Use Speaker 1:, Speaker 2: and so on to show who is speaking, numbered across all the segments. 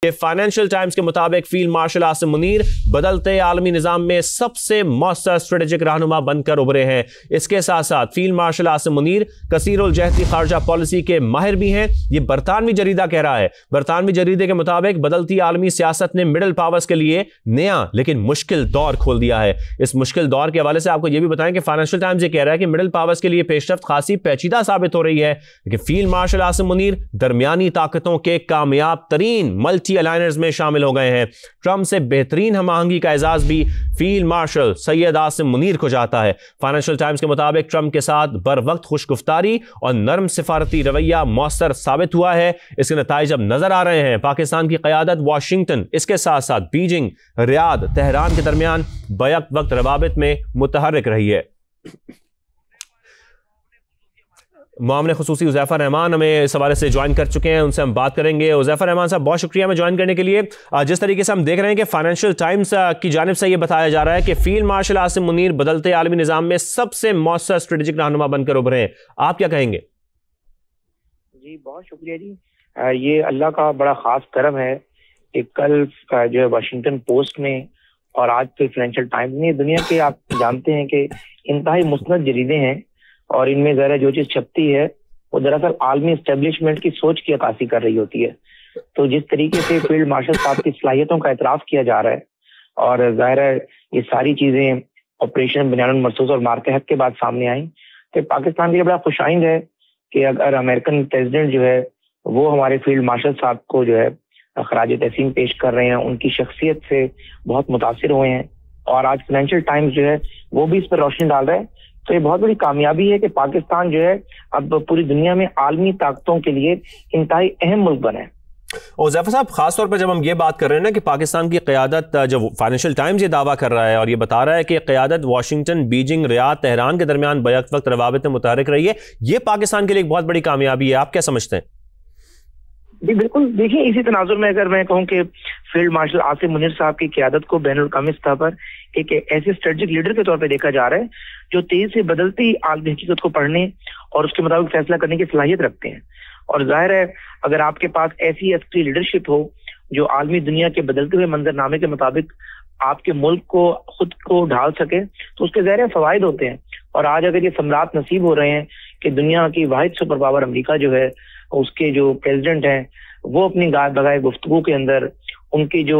Speaker 1: कि financial times के मुताबिक फील्ड मार्शल आसिम मुनीर बदलते आलमी निजाम में सबसे मौसर स्ट्रेटेजिक रहनुमा बनकर उभरे हैं। इसके साथ साथ फील्ड मार्शल आसिम मुनीर कसीरुल जहती खारजा पॉलिसी के माहिर भी हैं। ये बरतानवी जरीदा कह रहा है। बरतानवी जरीदे के मुताबिक बदलती आलमी सियासत ने मिडिल पावर्स के लिए नया लेकिन मुश्किल दौर खोल दिया है। इस मुश्किल दौर के हवाले से आपको यह भी बताएं कि फाइनेंशियल टाइम्स ये कह रहा है कि मिडिल पावर्स के लिए पेशरफ्त खासी पेचीदा साबित हो रही है कि फील्ड मार्शल आसिम मुनीर दरमियानी ताकतों के कामयाब तरीन मल्टी अलायनर्स में शामिल हो गए हैं। ट्रंप से बेहतरीन हमआहंगी का एजाज भी फील्ड मार्शल सैयद आसिम मुनीर को जाता है। फाइनेंशियल टाइम्स के मुताबिक ट्रंप के साथ बर वक्त खुशगुफ्तारी और नरम सिफारती रवैया मौसर साबित हुआ है। इसके नताइज अब नजर आ रहे हैं। पाकिस्तान की क़यादत वाशिंगटन, इसके साथ साथ बीजिंग, रियाद, तेहरान के दरमियान बैक वक्त रवाबित में मुतहर्रिक रही है। मामले खुसूसी उज़ैफ़ा रहमान हमें इस हवाले से ज्वाइन कर चुके हैं, उनसे हम बात करेंगे। उज़ैफ़ा रहमान साहब, बहुत शुक्रिया हमें ज्वाइन करने के लिए। जिस तरीके से हम देख रहे हैं कि फाइनेंशियल टाइम्स की जानिब से ये बताया जा रहा है कि फील्ड मार्शल आसिम मुनीर बदलते आलमी निज़ाम में सबसे मौसर स्ट्रेटेजिक रहनुमा बनकर उभरे हैं, आप क्या कहेंगे?
Speaker 2: जी बहुत शुक्रिया जी। ये अल्लाह का बड़ा खास करम है कि कल जो है वाशिंगटन पोस्ट में और आज के फाइनेंशियल टाइम्स में, दुनिया के आप जानते हैं कि इंतहाई मुस्नद जरीदे हैं और इनमें जरा जो चीज छपती है वो दरअसल आलमी एस्टेब्लिशमेंट की सोच की अक्कासी कर रही होती है। तो जिस तरीके से फील्ड मार्शल साहब की सलाहियतों का एतराफ किया जा रहा है और जाहिर है ये सारी चीजें ऑपरेशन बुनियानुल मरसूस और मार्के हक के बाद सामने आई, तो पाकिस्तान के लिए बड़ा खुशाइंद है कि अगर अमेरिकन प्रेसिडेंट जो है वो हमारे फील्ड मार्शल साहब को जो है खराज तहसीन पेश कर रहे हैं, उनकी शख्सियत से बहुत मुतासिर हुए हैं और आज फाइनेंशियल टाइम्स जो है वो भी इस पर रोशनी डाल रहा है। तो ये बहुत बड़ी कामयाबी है कि पाकिस्तान जो है अब पूरी दुनिया में आलमी ताकतों के लिए इंतहाई अहम मुल्क बना है।
Speaker 1: और ज़फ़र साहब, खास तौर पर जब हम ये बात कर रहे हैं ना कि पाकिस्तान की क़यादत, जब फाइनेंशियल टाइम्स ये दावा कर रहा है और ये बता रहा है कि क़यादत वाशिंगटन, बीजिंग, रियाद, तेहरान के दरमियान बैक वक्त रवाबित में मुतहर्रिक रही है, ये पाकिस्तान के लिए एक बहुत बड़ी कामयाबी है, आप क्या समझते हैं?
Speaker 2: जी बिल्कुल, देखिए इसी तनाजुर में अगर मैं कहूँ कि फील्ड मार्शल आसिम मुनीर साहब की क़यादत को बैनुल-अक़वामी सतह पर एक ऐसे स्ट्रेटेजिक लीडर के तौर पे देखा जा रहा है जो तेजी से बदलती आलमी हकीकत को पढ़ने और उसके मुताबिक फैसला करने की सलाहियत रखते हैं। और जाहिर है अगर आपके पास ऐसी अस्करी लीडरशिप हो जो आलमी दुनिया के बदलते हुए मंजरनामे के मुताबिक आपके मुल्क को खुद को ढाल सके तो उसके ज़ाहिर फवायद होते हैं। और आज अगर ये सम्राट नसीब हो रहे हैं कि दुनिया की वाहिद सुपर पावर अमरीका जो है उसके जो प्रेसिडेंट हैं वो अपनी गाय बगाए गुफ्तगू के अंदर उनकी जो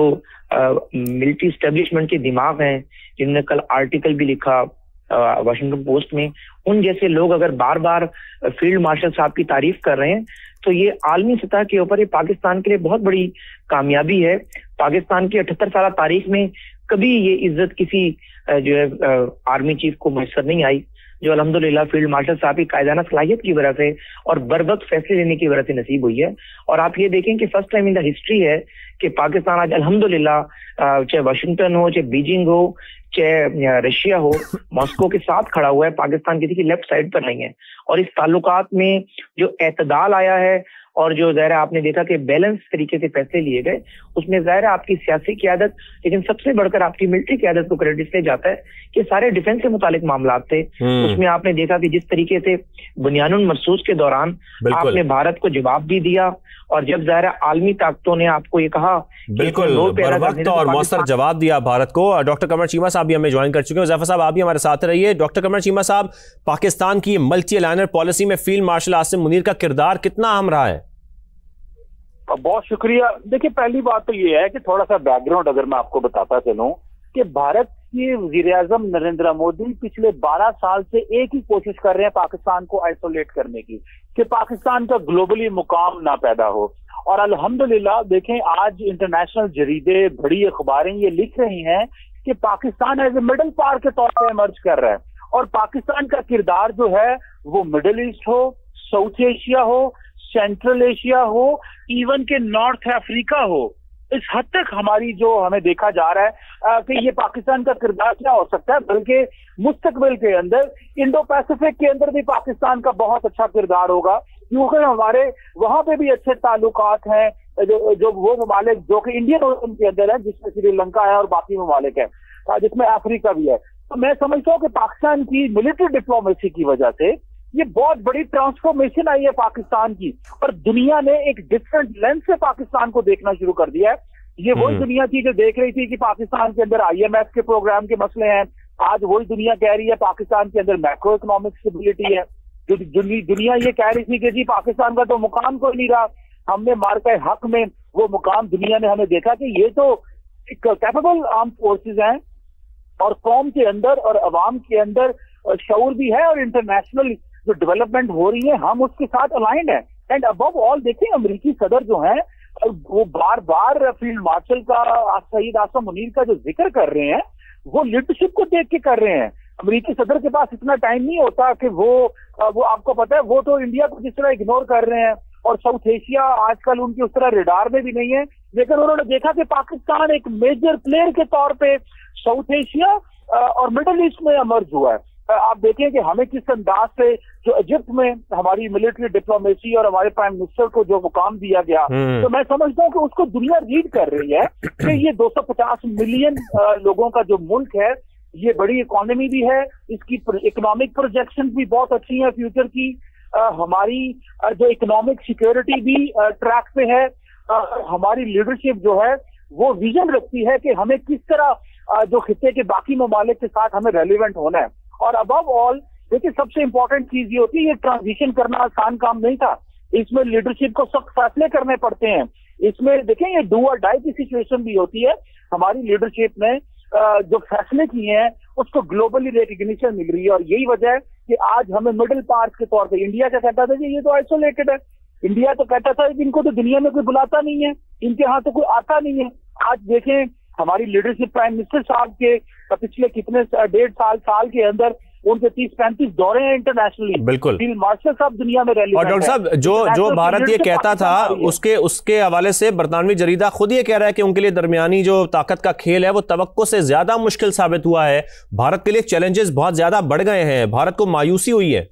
Speaker 2: मिलिट्री स्टैब्लिशमेंट के दिमाग हैं, जिनने कल आर्टिकल भी लिखा वाशिंगटन पोस्ट में, उन जैसे लोग अगर बार बार फील्ड मार्शल साहब की तारीफ कर रहे हैं तो ये आलमी सतह के ऊपर ये पाकिस्तान के लिए बहुत बड़ी कामयाबी है। पाकिस्तान की 78 साल तारीख में कभी ये इज्जत किसी जो है आर्मी चीफ को मैसर नहीं आई, जो अल्हम्दुलिल्लाह फील्ड मार्शल साहब की कायदाना सलाहियत की वजह से और बरवक्त फैसले लेने की वजह से नसीब हुई है। और आप ये देखें कि first time in the history है कि पाकिस्तान आज अल्हम्दुलिल्लाह चाहे वाशिंगटन हो, चाहे बीजिंग हो, चाहे रशिया हो, मॉस्को के साथ खड़ा हुआ है। पाकिस्तान किसी की लेफ्ट साइड पर नहीं है और इस ताल्लुकात में जो एतदाल आया है और जो ज़ाहिर आपने देखा कि बैलेंस तरीके से फैसले लिए गए, उसमें ज़ाहिर आपकी सियासी क़यादत, लेकिन सबसे बढ़कर आपकी मिलिट्री क़यादत को क्रेडिट से जाता है कि सारे डिफेंस से मुतालिक मामला थे। उसमें आपने देखा कि जिस तरीके से बुनियानुल मरसूस के दौरान आपने भारत को जवाब भी दिया और जब ज़ाहिर आलमी ताकतों ने आपको ये कहा
Speaker 1: बिल्कुल वक्त और मौसर जवाब दिया भारत को। डॉक्टर कमर चीमा साहब भी हमें ज्वाइन कर चुके हैं। ज़फ़र साहब आप भी हमारे साथ रहिए। डॉक्टर कमर चीमा साहब, पाकिस्तान की मल्टी अलायनर पॉलिसी में फील्ड मार्शल आसिम मुनीर का किरदार कितना अहम रहा है?
Speaker 3: बहुत शुक्रिया। देखिए पहली बात तो ये है कि थोड़ा सा बैकग्राउंड अगर मैं आपको बताता चलूं कि भारत के वज़ीर-ए-आज़म नरेंद्र मोदी पिछले 12 साल से एक ही कोशिश कर रहे हैं पाकिस्तान को आइसोलेट करने की, कि पाकिस्तान का ग्लोबली मुकाम ना पैदा हो। और अल्हम्दुलिल्लाह देखें आज इंटरनेशनल जरीदे, बड़ी अखबारें ये लिख रही हैं कि Pakistan as a middle power के तौर पर इमर्ज कर रहा है और पाकिस्तान का किरदार जो है वो मिडिल ईस्ट हो, साउथ एशिया हो, सेंट्रल एशिया हो, इवन के नॉर्थ अफ्रीका हो, इस हद तक हमारी जो हमें देखा जा रहा है कि ये पाकिस्तान का किरदार क्या हो सकता है। बल्कि मुस्तकबिल के अंदर इंडो पैसिफिक के अंदर भी पाकिस्तान का बहुत अच्छा किरदार होगा, क्योंकि हमारे वहां पे भी अच्छे ताल्लुकात हैं जो वो ममालिक जो कि इंडियन ओशन के अंदर है, जिसमें श्रीलंका है और बाकी ममालिक है, जिसमें अफ्रीका भी है। तो मैं समझता हूँ कि पाकिस्तान की मिलिट्री डिप्लोमेसी की वजह से ये बहुत बड़ी ट्रांसफॉर्मेशन आई है पाकिस्तान की, और दुनिया ने एक डिफरेंट लेंस से पाकिस्तान को देखना शुरू कर दिया है। ये वही दुनिया थी जो देख रही थी कि पाकिस्तान के अंदर IMF के प्रोग्राम के मसले हैं, आज वही दुनिया कह रही है पाकिस्तान के अंदर मैक्रो इकोनॉमिक स्टेबिलिटी है। जो दुनिया ये कह रही थी कि जी पाकिस्तान का तो मुकाम कोई नहीं रहा, हमने मार्का हक में वो मुकाम दुनिया ने हमें देखा कि ये तो एक कैपेबल आर्म फोर्सेज हैं, और कौम के अंदर और अवाम के अंदर शऊर भी है, और इंटरनेशनल जो डेवलपमेंट हो रही है हम उसके साथ अलाइंड है। एंड अबव ऑल देखें, अमेरिकी सदर जो है वो बार बार फील्ड मार्शल का सईद आसम मुनीर का जो जिक्र कर रहे हैं वो लीडरशिप को देख के कर रहे हैं। अमेरिकी सदर के पास इतना टाइम नहीं होता कि वो आपको पता है वो तो इंडिया को जिस तरह इग्नोर कर रहे हैं, और साउथ एशिया आजकल उनकी उस तरह रेडार में भी नहीं है, लेकिन उन्होंने देखा कि पाकिस्तान एक मेजर प्लेयर के तौर पे साउथ एशिया और मिडिल ईस्ट में इमर्ज हुआ है। आप देखें कि हमें किस अंदाज से जो इजिप्ट में हमारी मिलिट्री डिप्लोमेसी और हमारे प्राइम मिनिस्टर को जो मुकाम दिया गया, तो मैं समझता हूँ कि उसको दुनिया रीड कर रही है कि ये 250 मिलियन लोगों का जो मुल्क है, ये बड़ी इकोनॉमी भी है, इसकी इकोनॉमिक प्रोजेक्शन भी बहुत अच्छी है फ्यूचर की, हमारी जो इकोनॉमिक सिक्योरिटी भी ट्रैक पे है, हमारी लीडरशिप जो है वो विजन रखती है कि हमें किस तरह जो खित्ते के बाकी ममालिक के साथ हमें रेलिवेंट होना है। और अबव ऑल देखिए सबसे इंपॉर्टेंट चीज ये होती है, ये ट्रांजिशन करना आसान काम नहीं था, इसमें लीडरशिप को सख्त फैसले करने पड़ते हैं, इसमें देखें ये डू और डाई की सिचुएशन भी होती है। हमारी लीडरशिप ने जो फैसले किए हैं उसको ग्लोबली रिकग्निशन मिल रही है, और यही वजह है कि आज हमें मिडिल पार्ट के तौर पे, इंडिया क्या कहता था कि ये तो आइसोलेटेड है, इंडिया तो कहता था कि इनको तो दुनिया में कोई बुलाता नहीं है, इनके यहाँ तो कोई आता नहीं है। आज देखें हमारी लीडरशिप प्राइम मिनिस्टर साहब के पिछले कितने 1.5 साल के अंदर उनके 30-35 दौरे हैं इंटरनेशनली।
Speaker 1: बिल्कुल,
Speaker 3: फील्ड मार्शल साहब दुनिया में रैली।
Speaker 1: और डॉक्टर साहब जो भारत ये कहता था उसके हवाले से बरतानवी जरीदा खुद ये कह रहा है कि उनके लिए दरमियानी जो ताकत का खेल है वो तवक्को से ज्यादा मुश्किल साबित हुआ है, भारत के लिए चैलेंजेस बहुत ज्यादा बढ़ गए हैं, भारत को मायूसी हुई है।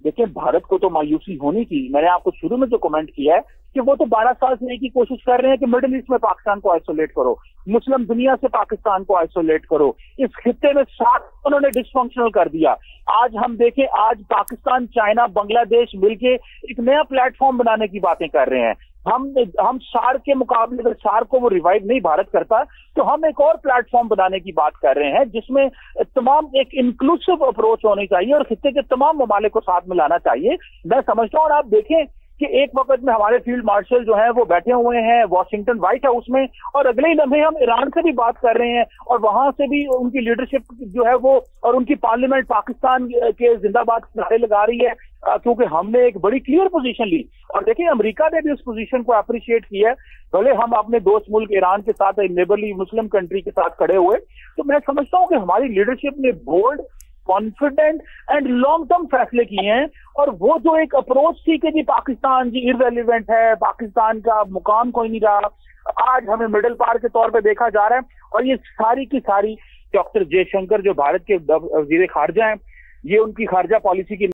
Speaker 3: देखिए भारत को तो मायूसी होनी थी, मैंने आपको शुरू में जो कमेंट किया है कि वो तो 12 साल से एक ही कोशिश कर रहे हैं कि मिडिल ईस्ट में पाकिस्तान को आइसोलेट करो, मुस्लिम दुनिया से पाकिस्तान को आइसोलेट करो, इस खित्ते में साथ उन्होंने डिसफंक्शनल कर दिया। आज हम देखें, आज पाकिस्तान, चाइना, बांग्लादेश मिलके एक नया प्लेटफॉर्म बनाने की बातें कर रहे हैं। हम सार्क के मुकाबले अगर सार्क को वो रिवाइव नहीं भारत करता तो हम एक और प्लेटफॉर्म बनाने की बात कर रहे हैं जिसमें तमाम एक इंक्लूसिव अप्रोच होनी चाहिए और खित्ते के तमाम ममालिक को साथ मिलाना चाहिए। मैं समझता हूँ, और आप देखें कि एक वक्त में हमारे फील्ड मार्शल जो हैं वो बैठे हुए हैं वॉशिंगटन व्हाइट हाउस में, और अगले ही लम्हे हम ईरान से भी बात कर रहे हैं, और वहां से भी उनकी लीडरशिप जो है वो और उनकी पार्लियामेंट पाकिस्तान के जिंदाबाद नारे लगा रही है, क्योंकि हमने एक बड़ी क्लियर पोजीशन ली। और देखिए अमेरिका ने भी उस पोजीशन को अप्रिशिएट किया है, भले हम अपने दोस्त मुल्क ईरान के साथ, नेबरली मुस्लिम कंट्री के साथ खड़े हुए। तो मैं समझता हूँ कि हमारी लीडरशिप ने bold, confident and long term फैसले किए हैं, और वो जो एक अप्रोच थी कि जी पाकिस्तान जी इररेलेवेंट है, पाकिस्तान का मुकाम कोई नहीं रहा, आज हमें मिडिल पार के तौर पे देखा जा रहा है। और ये सारी की सारी डॉक्टर जयशंकर जो भारत के वजीर खारजा हैं, ये उनकी खारजा पॉलिसी की